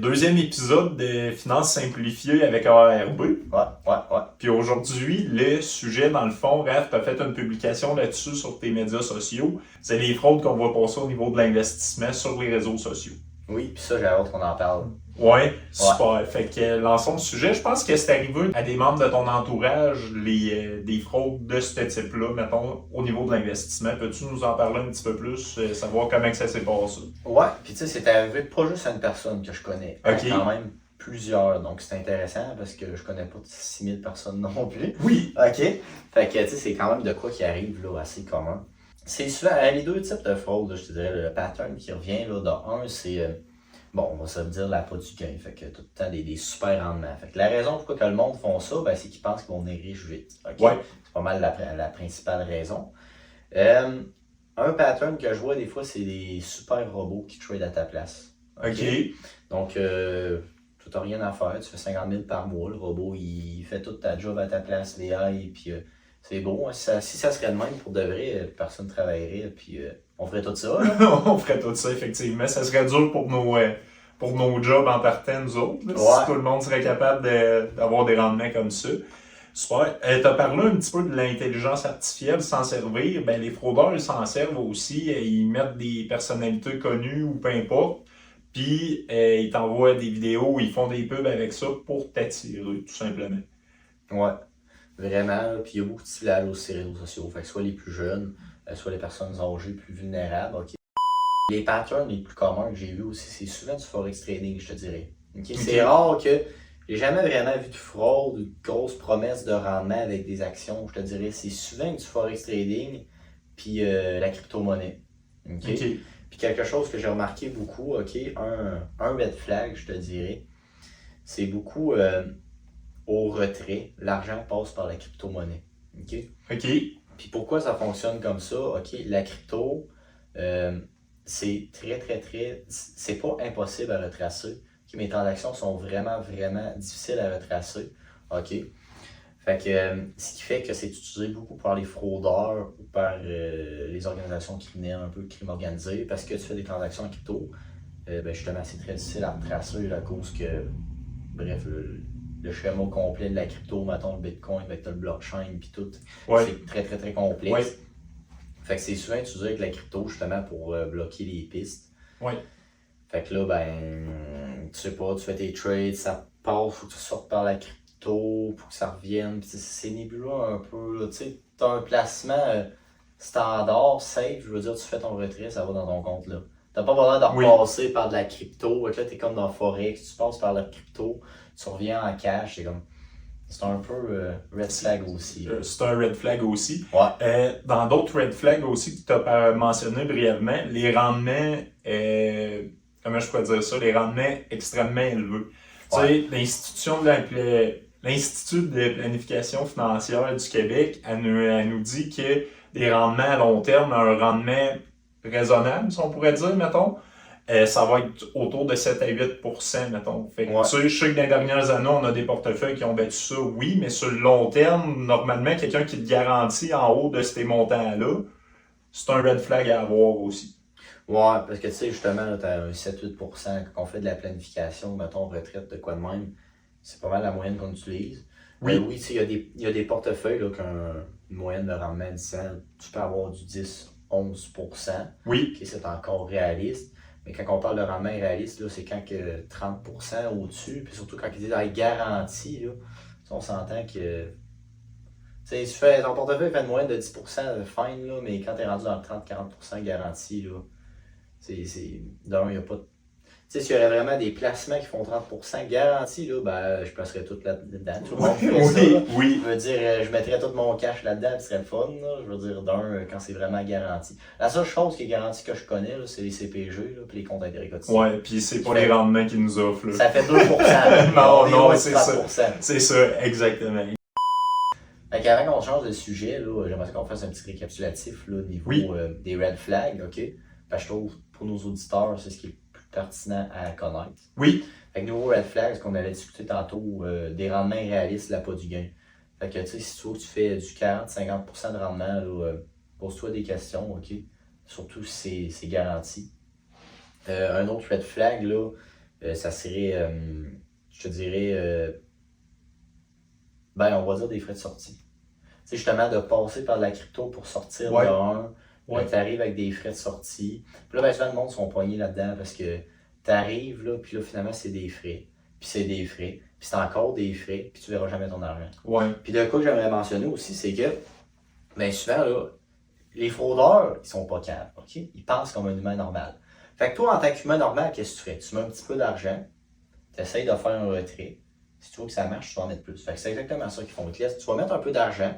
Deuxième épisode de Finances simplifiées avec ARB. Ouais. Puis aujourd'hui, le sujet, dans le fond, Raph, tu as fait une publication là-dessus sur tes médias sociaux. C'est les fraudes qu'on va passer au niveau de l'investissement sur les réseaux sociaux. Oui, puis ça, j'ai hâte qu'on en parle. Ouais, super. Fait que l'ensemble du sujet, je pense que c'est arrivé à des membres de ton entourage, des fraudes de ce type-là, mettons, au niveau de l'investissement. Peux-tu nous en parler un petit peu plus, savoir comment que ça s'est passé? Ouais, puis tu sais, c'est arrivé pas juste à une personne que je connais, Ok. quand même plusieurs. Donc c'est intéressant parce que je connais pas 6000 personnes non plus. Oui. OK. Fait que tu sais, c'est quand même de quoi qui arrive là, assez commun. C'est souvent les deux types de fraude, là, je te dirais, le pattern qui revient là, de un, c'est bon, on va se dire l'appât du gain. Fait que tout le temps des super rendements. Fait que la raison pourquoi que le monde font ça, ben, c'est qu'ils pensent qu'ils vont devenir riches vite. OK? Ouais. C'est pas mal la principale raison. Un pattern que je vois des fois, c'est des super robots qui trade à ta place. OK. Donc, tu n'as rien à faire, tu fais 50 000 par mois, le robot, il fait toute ta job à ta place, l'AI, puis c'est beau. Hein? Si ça serait de même, pour de vrai, personne ne travaillerait, puis on ferait tout ça. Là. On ferait tout ça, effectivement. Ça serait dur pour nos jobs en partant, nous autres, là, si tout le monde serait capable d'avoir des rendements comme ça. Super. Tu as parlé un petit peu de l'intelligence artificielle s'en servir. Ben, les fraudeurs, ils s'en servent aussi. Ils mettent des personnalités connues ou peu importe. Puis, ils t'envoient des vidéos où ils font des pubs avec ça pour t'attirer, tout simplement. Ouais, vraiment. Puis il y a beaucoup de ciblage aussi sur les réseaux sociaux. Fait que soit les plus jeunes, soit les personnes âgées plus vulnérables. Okay. Les patterns les plus communs que j'ai vus aussi, c'est souvent du forex trading, je te dirais. Okay? C'est rare que j'ai jamais vraiment vu de fraude ou de grosses promesses de rendement avec des actions, je te dirais. C'est souvent du forex trading puis la crypto-monnaie. Okay? Puis quelque chose que j'ai remarqué beaucoup, un red flag, je te dirais, c'est beaucoup au retrait, l'argent passe par la crypto-monnaie. OK? Puis pourquoi ça fonctionne comme ça? OK, la crypto, c'est c'est pas impossible à retracer. Okay, mes transactions sont vraiment difficiles à retracer. OK? Fait que, ce qui fait que c'est utilisé beaucoup par les fraudeurs ou par les organisations criminelles, un peu crime organisé, parce que tu fais des transactions en crypto, ben justement, c'est très difficile à retracer à cause que, bref, le schéma complet de la crypto, mettons le Bitcoin avec le blockchain puis tout, c'est très complexe. Ouais. Fait que c'est souvent utilisé avec la crypto justement pour bloquer les pistes. Ouais. Fait que là, ben, tu sais pas, tu fais tes trades, ça passe, faut que tu sortes par la crypto pour que ça revienne. Puis c'est nébuleux un peu. Tu sais, tu as un placement standard, safe, je veux dire, tu fais ton retrait, ça va dans ton compte là. T'as pas besoin de repasser par de la crypto. Là, t'es comme dans Forex, tu passes par la crypto, tu reviens en cash, c'est un peu red flag aussi. C'est un red flag aussi. Ouais. Dans d'autres red flags aussi que tu as mentionné brièvement, les rendements, comment je pourrais dire ça, les rendements extrêmement élevés. Tu sais, l'Institut de planification financière du Québec, elle nous dit que des rendements à long terme, un rendement raisonnable, si on pourrait dire, mettons, ça va être autour de 7 à 8%, mettons. Fait que, tu sais, je sais que dans les dernières années, on a des portefeuilles qui ont battu ça, oui, mais sur le long terme, normalement, quelqu'un qui te garantit en haut de ces montants-là, c'est un red flag à avoir aussi. Ouais, parce que tu sais, justement, tu as un 7-8% quand on fait de la planification, mettons, retraite, de quoi de même, c'est pas mal la moyenne qu'on utilise. Oui. Oui, tu sais, il y a des portefeuilles là, qui ont une moyenne de rendement 10 ans, tu peux avoir du 10-11%. Oui. Okay, c'est encore réaliste. Mais quand on parle de rendement réaliste, là, c'est quand que 30% au-dessus, puis surtout quand ils disent la garantie, là, on s'entend que. Tu sais, ton portefeuille fait une moyenne de 10% fine, là, mais quand tu es rendu dans le 30-40% garantie, là, d'un, il n'y a pas de. Tu sais, s'il y aurait vraiment des placements qui font 30% garantis, là, ben, je placerais tout là-dedans. Tout le monde ferait ça. Oui. Je veux dire, je mettrais tout mon cash là-dedans, ce serait le fun. Là. Je veux dire, d'un, quand c'est vraiment garanti. La seule chose qui est garantie que je connais, là, c'est les CPG, là, puis les comptes d'intérêt cotisés. Ouais, puis c'est pas les rendements qu'ils nous offrent. Là. Ça fait 2%. non, c'est ça. C'est ça, exactement. Fait qu'avant qu'on change de sujet, là, j'aimerais qu'on fasse un petit récapitulatif là, au niveau des red flags, OK? Parce que je trouve, pour nos auditeurs, c'est ce qui est plus pertinent à connaître. Oui. Fait que nouveau red flag, ce qu'on avait discuté tantôt, des rendements irréalistes, l'appât du gain. Fait que, tu sais, si tu vois que tu fais du 40-50% de rendement, là, pose-toi des questions, OK? Surtout si c'est garanti. Un autre red flag, là, ça serait, je te dirais, ben on va dire des frais de sortie. C'est justement de passer par de la crypto pour sortir Ouais. de un, Ouais. tu arrives avec des frais de sortie. Puis là, ben, souvent, le monde sont poignés là-dedans parce que tu arrives, là, puis là, finalement, c'est des frais. Puis c'est des frais. Puis c'est encore des frais. Puis tu verras jamais ton argent. Ouais. Puis de quoi que j'aimerais mentionner aussi, c'est que, ben souvent, là, les fraudeurs, ils sont pas capables, OK? Ils pensent comme un humain normal. Fait que toi, en tant qu'humain normal, qu'est-ce que tu fais? Tu mets un petit peu d'argent, tu essayes de faire un retrait. Si tu vois que ça marche, tu vas en mettre plus. Fait que c'est exactement ça qu'ils font. Ils te laissent- Tu vas mettre un peu d'argent,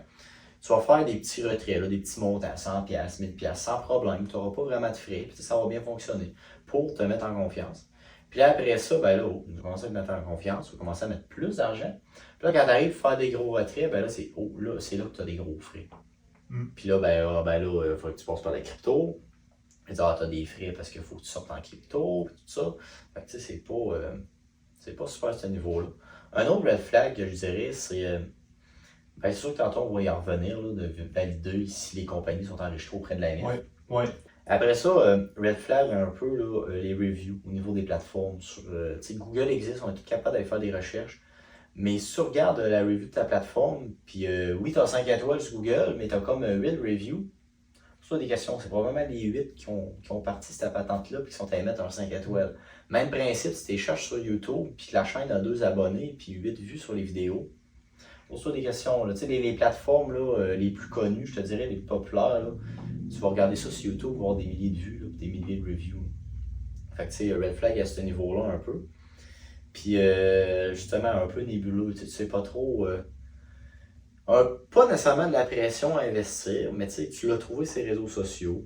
tu vas faire des petits retraits, là, des petits montants, 100$, 1000$, sans problème. Tu n'auras pas vraiment de frais, puis ça va bien fonctionner pour te mettre en confiance. Puis là, après ça, ben là, tu commences à te mettre en confiance, tu vas commencer à mettre plus d'argent. Puis là, quand tu arrives à faire des gros retraits, ben là, c'est là que tu as des gros frais. Puis là, il faut que tu passes par la crypto. Tu as des frais parce qu'il faut que tu sortes en crypto, puis tout ça. Fait que tu sais, c'est pas super à ce niveau-là. Un autre red flag que je dirais, c'est. C'est sûr que tantôt on va y en revenir, là, de valider si les compagnies sont enregistrées auprès de l'AMF. Ouais. Ouais. Après ça, red flag un peu là, les reviews au niveau des plateformes. Google existe, on est tous capables d'aller faire des recherches. Mais si tu regardes la review de ta plateforme, puis oui, tu as 5 étoiles sur Google, mais tu as comme 8 reviews. Pose-toi des questions, c'est probablement les 8 qui ont parti cette patente-là puis qui sont allés mettre un 5 étoiles. Même principe, si tu cherches sur YouTube, puis que la chaîne a 2 abonnés, puis 8 vues sur les vidéos. Pose-toi des questions. Là. Les plateformes là, les plus connues, je te dirais, les plus populaires, là, tu vas regarder ça sur YouTube, voir des milliers de vues, là, des milliers de reviews. Fait que tu sais, red flag à ce niveau-là un peu. Puis justement, un peu nébuleux, tu sais pas trop. Pas nécessairement de la pression à investir, mais tu l'as trouvé sur les réseaux sociaux.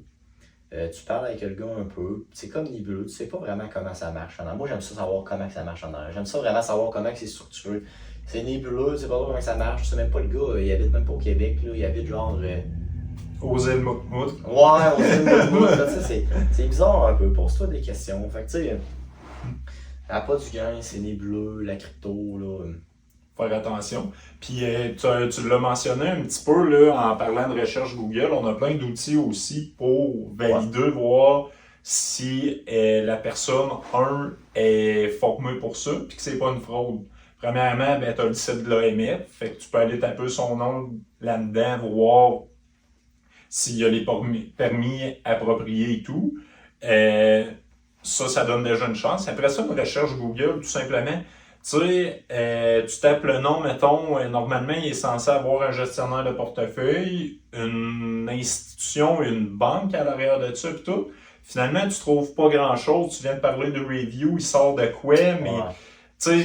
Tu parles avec le gars un peu, c'est comme nébuleux, tu sais pas vraiment comment ça marche. Moi j'aime ça savoir comment ça marche en arrière. J'aime ça vraiment savoir comment c'est structuré. C'est nébuleux, tu sais pas trop comment ça marche, tu sais même pas le gars, il habite même pas au Québec, là, il habite genre. Aux îles Moukmout. Ouais, aux îles Moukmout, c'est bizarre un peu, pose-toi des questions. Fait que tu sais, la pas du gain, c'est nébuleux, la crypto, là. Faire attention. Puis tu l'as mentionné un petit peu là, en parlant de recherche Google, on a plein d'outils aussi pour valider, voir si la personne, est formée pour ça, puis que c'est pas une fraude. Premièrement, tu as le site de l'AMF, fait que tu peux aller taper son nom là-dedans, voir s'il y a les permis appropriés et tout. Ça donne déjà une chance. Après ça, une recherche Google, tout simplement. Tu sais, tu tapes le nom, mettons, normalement, il est censé avoir un gestionnaire de portefeuille, une institution, une banque à l'arrière de ça, et tout. Finalement, tu trouves pas grand-chose. Tu viens de parler de review, il sort de quoi, mais tu sais,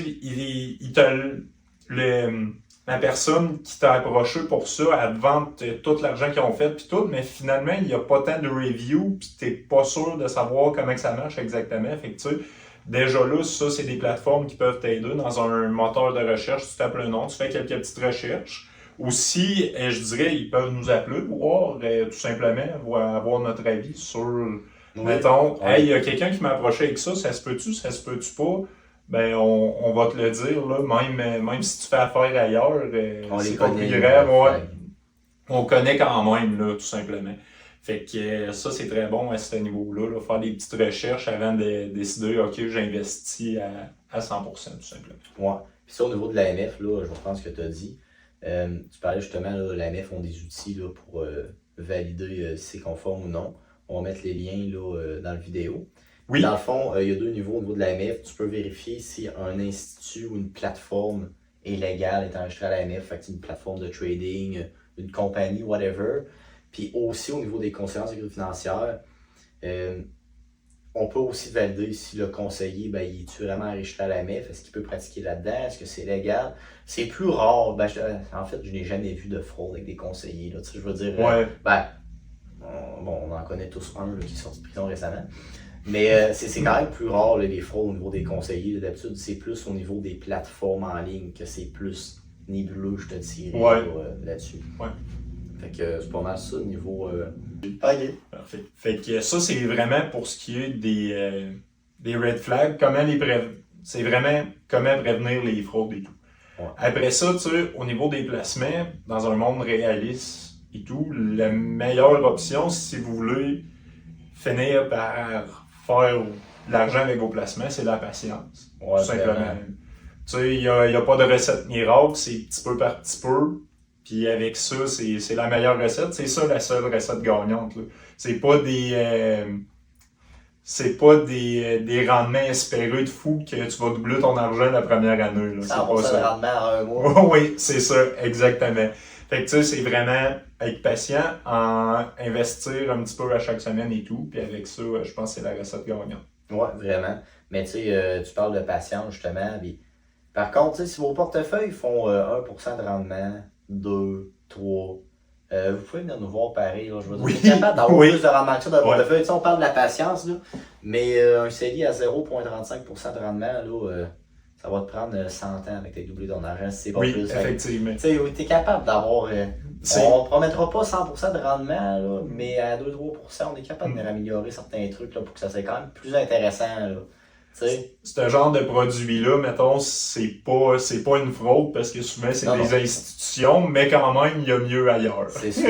la personne qui t'a approché pour ça, elle te vante tout l'argent qu'ils ont fait, puis tout, mais finalement, il n'y a pas tant de review, puis t'es pas sûr de savoir comment que ça marche exactement. Fait que tu sais, déjà là, ça, c'est des plateformes qui peuvent t'aider dans un moteur de recherche. Tu tapes le nom, tu fais quelques petites recherches. Aussi, je dirais, ils peuvent nous appeler pour voir, tout simplement, avoir notre avis sur, mettons, hey, il y a quelqu'un qui m'a approché avec ça se peut-tu pas? Ben, on va te le dire, là, même si tu fais affaire ailleurs, c'est pas plus grave. On connaît quand même, là, tout simplement. Fait que ça, c'est très bon à ce niveau-là, là, faire des petites recherches avant de décider, OK, j'investis à 100%, tout simplement. Ouais. Puis ça, au niveau de l'AMF, là, je reprends ce que tu as dit. Tu parlais justement, là, l'AMF ont des outils là, pour valider si c'est conforme ou non. On va mettre les liens là, dans la vidéo. Oui. Dans le fond, il y a 2 niveaux au niveau de l'AMF. Tu peux vérifier si un institut ou une plateforme est légale, est enregistrée à l'AMF, fait que c'est une plateforme de trading, une compagnie, whatever. Puis aussi au niveau des conseillers en sécurité financière, on peut aussi valider si le conseiller, il est vraiment enregistré à l'AMF, est-ce qu'il peut pratiquer là-dedans, est-ce que c'est légal. C'est plus rare, en fait, je n'ai jamais vu de fraude avec des conseillers. Là, je veux dire, on en connaît tous un là, qui est sorti de prison récemment. Mais c'est quand même plus rare là, les fraudes au niveau des conseillers. D'habitude, c'est plus au niveau des plateformes en ligne que c'est plus nébuleux, je te dirais, là-dessus. Ouais. Fait que c'est pas mal ça au niveau. OK. Parfait. Fait que ça, c'est vraiment pour ce qui est des red flags. C'est vraiment comment prévenir les fraudes et tout. Ouais. Après ça, tu sais, au niveau des placements, dans un monde réaliste et tout, la meilleure option, si vous voulez finir par faire l'argent avec vos placements, c'est la patience. Ouais, tout simplement. vraiment. Tu sais, il n'y a pas de recette miracle, c'est petit peu par petit peu. Puis avec ça, c'est la meilleure recette. C'est ça la seule recette gagnante. Là. C'est pas des rendements espérés de fou que tu vas doubler ton argent la première année. Là. C'est 100% pas de ça. rendement en un mois. Oui, c'est ça, exactement. Fait que tu sais, c'est vraiment être patient, investir un petit peu à chaque semaine et tout. Puis avec ça, je pense que c'est la recette gagnante. Ouais, vraiment. Mais tu sais, tu parles de patience, justement. Puis, par contre, tu sais, si vos portefeuilles font 1% de rendement, 2, 3, vous pouvez venir nous voir pareil. Là. Je veux dire, Oui, vous êtes capable d'avoir oui. plus de rendement que ça dans le Ouais. portefeuille. Tu sais, on parle de la patience, là, mais un CELI à 0,35% de rendement, là, ça va te prendre 100 ans avec tes doublé ton argent, si c'est pas Oui, plus. effectivement. Tu sais, tu es capable d'avoir. C'est- On ne promettra pas 100% de rendement, là, mais à 2-3%, on est capable d'améliorer certains trucs là, pour que ça soit quand même plus intéressant. Là. Tu sais, Ce genre de produit-là, mettons, c'est pas une fraude parce que souvent c'est Non, des non. institutions, mais quand même, il y a mieux ailleurs. c'est sûr.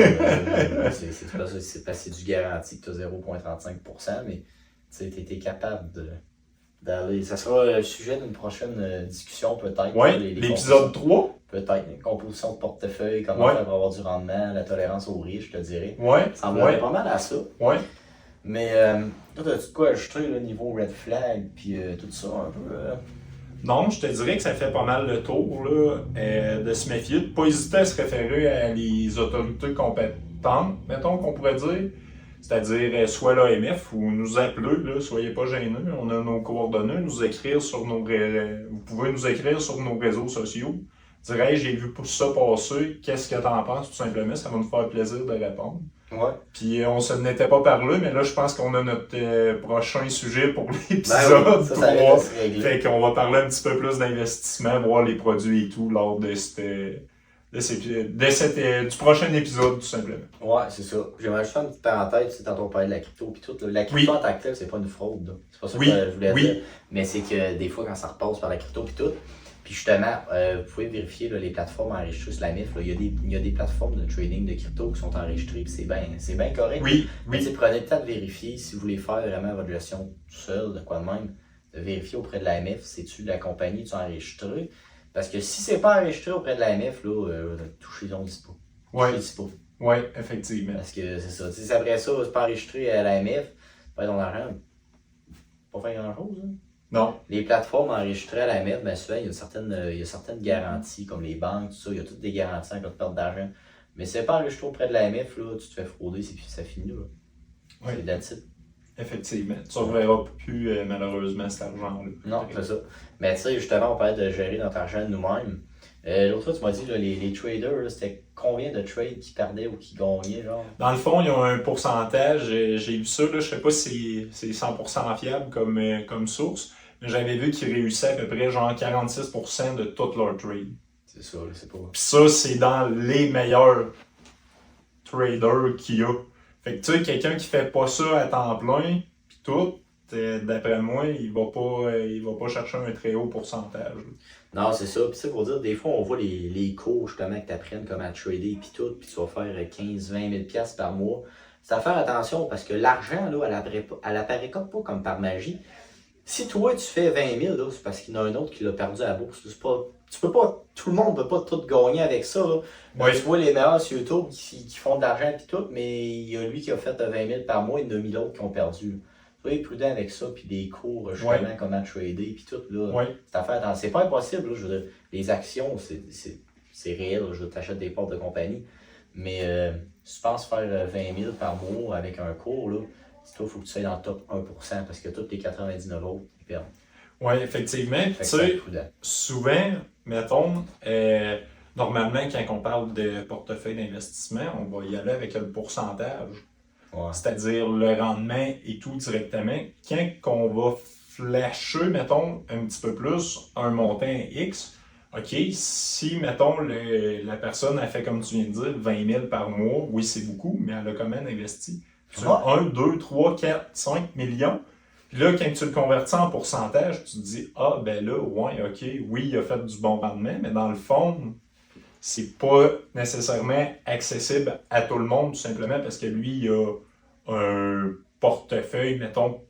C'est parce que c'est du garanti que tu as 0,35%, mais tu es capable d'aller. Ça sera le sujet d'une prochaine discussion, peut-être. Ouais, là, les l'épisode 3. Peut-être, une composition de portefeuille, comment Ouais. faire pour avoir du rendement, la tolérance au risque, je te dirais. Ouais, Ça ressemblerait ouais, pas mal à ça. ouais. Mais toi, t'as-tu de quoi ajouter le niveau red flag, puis tout ça un peu? Non, je te dirais que ça fait pas mal le tour là, de se méfier, de pas hésiter à se référer à les autorités compétentes, mettons qu'on pourrait dire, c'est-à-dire soit l'AMF ou nous appeler, là, soyez pas gênés, on a nos coordonnées, nous écrire sur vous pouvez nous écrire sur nos réseaux sociaux, dire hey, j'ai vu ça passer, qu'est-ce que t'en penses tout simplement, ça va nous faire plaisir de répondre. Ouais. Puis on se n'était pas parlé, mais là je pense qu'on a notre prochain sujet pour Ben l'épisode oui, ça 3. allait se régler. Fait qu'on va parler un petit peu plus d'investissement, voir les produits et tout lors du prochain épisode, tout simplement. Ouais, c'est ça. J'aimerais juste faire une petite parenthèse, tu sais, tantôt on parlait de la crypto puis tout. Là. La crypto en tant que telle, c'est pas une fraude. Là. C'est pas ça Oui, que je voulais oui. dire. Mais c'est que des fois, quand ça repasse par la crypto puis tout, puis justement, vous pouvez vérifier là, les plateformes enregistrées sur la MIF. Là. Il y a des plateformes de trading de crypto qui sont enregistrées, puis c'est bien correct. Oui, Mais tu sais, oui. prenez le temps de vérifier si vous voulez faire vraiment votre gestion tout seul, de quoi de même, de vérifier auprès de l'AMF, c'est-tu de la compagnie, tu enregistré. Parce que si c'est pas enregistré auprès de l'AMF, là, touchez-en dis pas. Ouais, Touchez-y pas. ouais, effectivement. Parce que c'est ça. Si après ça, c'est pas enregistré à l'AMF, pas ton argent, pas faire grand-chose. Hein. Non, Les plateformes enregistrées à l'AMF, bien souvent, il y a certaines garanties, comme les banques, tout ça, il y a toutes des garanties en cas de perte d'argent. Mais si c'est pas enregistré auprès de l'AMF, là, tu te fais frauder, ça finit là. Ouais. C'est that's it. effectivement. Tu ne reverras plus malheureusement cet argent-là. Non, c'est ça. Mais tu sais, justement, on parlait de gérer notre argent nous-mêmes. L'autre fois, tu m'as dit, là, les traders, là, c'était combien de trades qui perdaient ou qui gagnaient, genre? Dans le fond, il y a un pourcentage, j'ai vu ça, là, je sais pas si c'est 100% fiable comme source, mais j'avais vu qu'ils réussissaient à peu près genre 46% de toutes leurs trades. C'est ça, là, c'est pas. Puis ça, c'est dans les meilleurs traders qu'il y a. Fait que tu sais, quelqu'un qui fait pas ça à temps plein, puis tout, d'après moi, il va pas chercher un très haut pourcentage. Non, c'est ça. Puis ça, pour dire, des fois, on voit les cours, justement, que tu apprennes comment trader, puis tout, puis tu vas faire 15-20 000 $ par mois. C'est à faire attention, parce que l'argent, là, elle apparaît pas comme par magie. Si toi, tu fais 20 000, là, c'est parce qu'il y en a un autre qui l'a perdu à la bourse. C'est pas, tu peux pas, tout le monde ne peut pas tout gagner avec ça. Là. Ouais. Tu vois les meilleurs sur YouTube qui font de l'argent et tout, mais il y a lui qui a fait 20 000 par mois et il y en a 1000 autres qui ont perdu. Soyez prudent avec ça, puis des cours, justement, comment trader, puis tout. Là, Ouais. c'est à faire dans... C'est pas impossible, là, je veux dire, les actions, c'est réel, là, je t'achète des portes de compagnie. Mais si tu penses faire 20 000 par mois avec un cours, là, il faut que tu sois dans le top 1%, parce que tous les 99 autres, ils perdent. Oui, effectivement. Fait Tu que sais, c'est prudent. souvent, mettons, normalement, quand on parle de portefeuille d'investissement, on va y aller avec le pourcentage, Ouais. c'est-à-dire le rendement et tout directement. Quand on va flasher, mettons, un petit peu plus un montant X, OK, si, mettons, la personne a fait, comme tu viens de dire, 20 000 par mois, oui, c'est beaucoup, mais elle a quand même investi sur Ouais. 1, 2, 3, 4, 5 millions. Puis là, quand tu le convertis en pourcentage, tu te dis, ah, ben là, ouais, OK, oui, il a fait du bon rendement, mais dans le fond, c'est pas nécessairement accessible à tout le monde, tout simplement parce que lui, il a un portefeuille, mettons,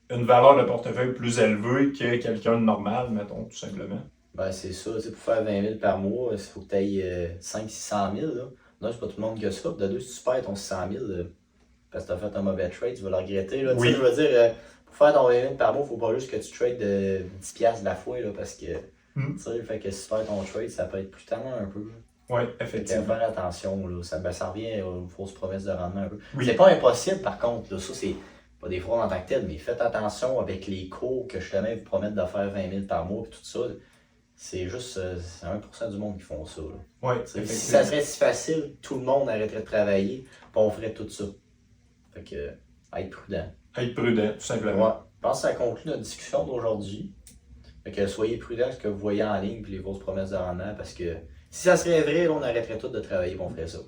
une valeur de portefeuille plus élevée que quelqu'un de normal, mettons, tout simplement. Ben, c'est ça, tu sais, pour faire 20 000 par mois, il faut que tu ailles 500-600 000. Là. Non, c'est pas tout le monde qui a ça. Puis de deux, si tu perds ton 600 000, parce que tu as fait un mauvais trade, tu vas le regretter. Là. Tu sais, Oui. je veux dire, pour faire ton 20 000 par mois, il faut pas juste que tu trades de 10$ de la fois, là, parce que, tu sais, fait que si tu perds ton trade, ça peut être plus tannant un peu. Oui, Fait que effectivement. faire attention, là, ça revient aux fausses promesses de rendement un peu. Oui. C'est pas impossible, par contre, là, ça c'est pas des fraudes en tant que tel, mais faites attention avec les cours que justement ils vous promettent de faire 20 000 par mois et tout ça. C'est juste c'est 1% du monde qui font ça. Là. Oui, Si ça serait si facile, tout le monde arrêterait de travailler, puis on ferait tout ça. Fait que, être prudent. Être prudent, tout simplement. Ouais. Je pense que ça conclut notre discussion d'aujourd'hui. Fait que soyez prudents ce que vous voyez en ligne puis les fausses promesses de rendement parce que si ça serait vrai, là, on arrêterait tout de travailler et on ferait ça.